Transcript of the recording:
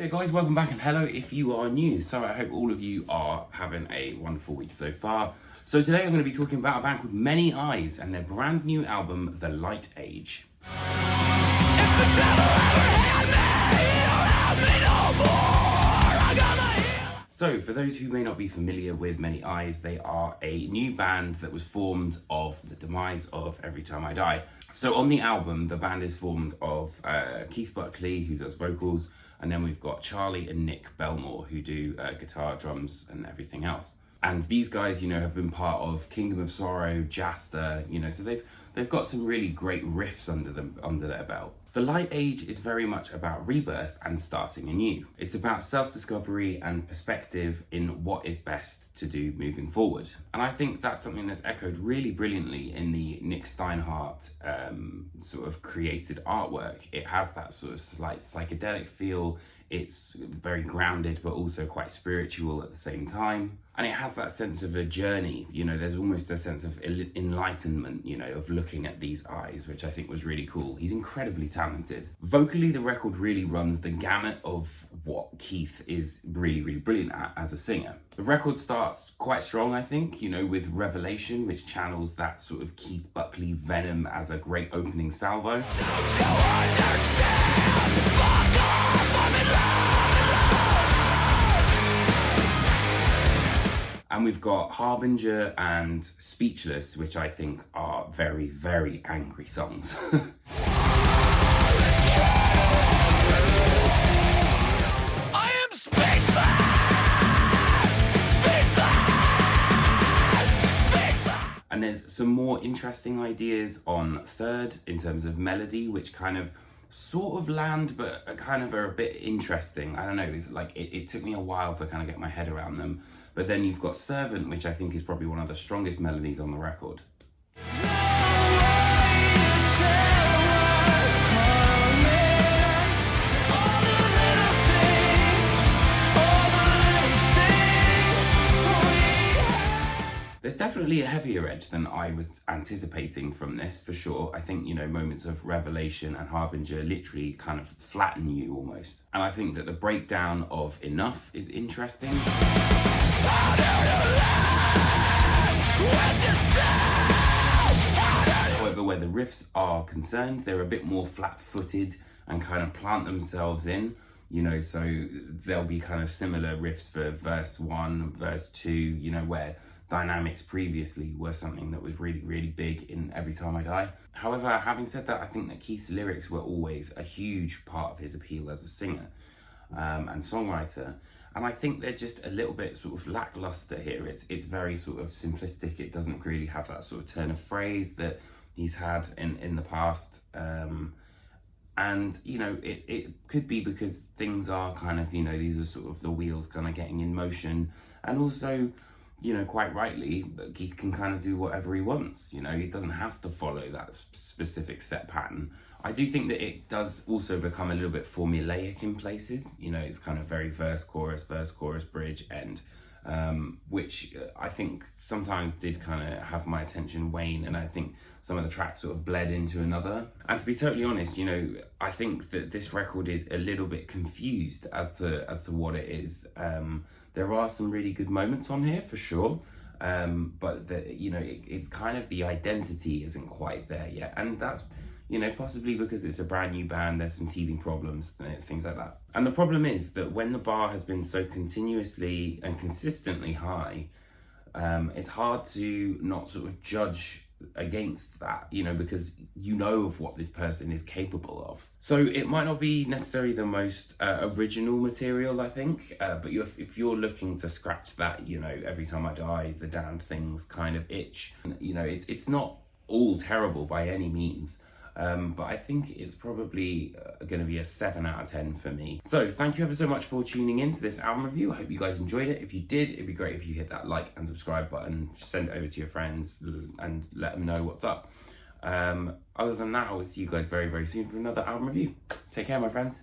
Hey guys, welcome back, and hello if you are new. So I hope all of you are having a wonderful week so far. So today I'm going to be talking about a band called Many Eyes and their brand new album, The Light Age. If the devil ever had me, he'll have me no more. So for those who may not be familiar with Many Eyes, they are a new band that was formed of the demise of Every Time I Die. So on the album, the band is formed of Keith Buckley, who does vocals, and then we've got Charlie and Nick Bellmore, who do guitar, drums, and everything else. And these guys, have been part of Kingdom of Sorrow, Jasta, so they've got some really great riffs under their belt. The Light Age is very much about rebirth and starting anew. It's about self-discovery and perspective in what is best to do moving forward. And I think that's something that's echoed really brilliantly in the Nick Steinhardt sort of created artwork. It has that sort of slight psychedelic feel. It's very grounded, but also quite spiritual at the same time. And it has that sense of a journey, there's almost a sense of enlightenment, of looking at these eyes, which I think was really cool. He's incredibly talented. Vocally, the record really runs the gamut of what Keith is really, really brilliant at as a singer. The record starts quite strong, I think, with Revelation, which channels that sort of Keith Buckley venom as a great opening salvo. Don't you understand? Fuck off, I'm in love. And we've got Harbinger and Speechless, which I think are very, very angry songs. I am speechless! And there's some more interesting ideas on Third in terms of melody, which kind of sort of land, but kind of are a bit interesting. I don't know, it's like it took me a while to kind of get my head around them. But then you've got Servant, which I think is probably one of the strongest melodies on the record. There's definitely a heavier edge than I was anticipating from this, for sure. I think, moments of Revelation and Harbinger literally kind of flatten you almost. And I think that the breakdown of Enough is interesting. However, where the riffs are concerned, they're a bit more flat-footed and kind of plant themselves in. So there'll be kind of similar riffs for verse 1, verse 2, where dynamics previously were something that was really, really big in Every Time I Die. However, having said that, I think that Keith's lyrics were always a huge part of his appeal as a singer and songwriter. And I think they're just a little bit sort of lackluster here. It's very sort of simplistic. It doesn't really have that sort of turn of phrase that he's had in the past. And, it could be because things are kind of, these are sort of the wheels kind of getting in motion. And also, quite rightly, Keith can kind of do whatever he wants. He doesn't have to follow that specific set pattern. I do think that it does also become a little bit formulaic in places. It's kind of very verse, chorus, bridge, end, which I think sometimes did kind of have my attention wane, and I think some of the tracks sort of bled into another. And to be totally honest, I think that this record is a little bit confused as to what it is. There are some really good moments on here for sure, but it's kind of the identity isn't quite there yet, and that's possibly because it's a brand new band. There's some teething problems, things like that. And the problem is that when the bar has been so continuously and consistently high, it's hard to not sort of judge against that, because of what this person is capable of. So it might not be necessarily the most original material, I think, but if you're looking to scratch that, Every Time I Die, The Damned Things kind of itch, it's not all terrible by any means. But I think it's probably going to be a 7 out of 10 for me. So thank you ever so much for tuning in to this album review. I hope you guys enjoyed it. If you did, it'd be great if you hit that like and subscribe button, send it over to your friends and let them know what's up. Other than that, I will see you guys very, very soon for another album review. Take care, my friends.